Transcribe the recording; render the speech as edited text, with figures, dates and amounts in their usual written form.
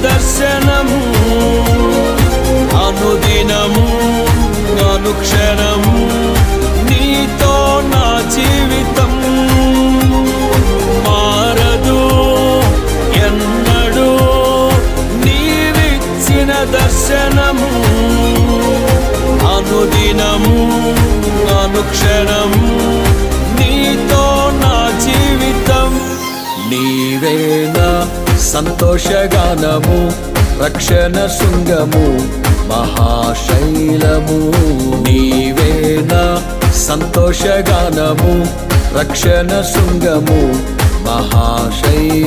దర్శనము అనుదినము అనుక్షణము నీతో నా జీవితం మారదు ఎన్నడూ నీవిచ్చిన దర్శనము అనుదినము అనుక్షణము నీతో నా జీవితం నీవేనా సంతోషగానము రక్షణ శృంగము మహాశైలము నీవేనా సంతోషగానము రక్షణ శృంగము మహాశైలము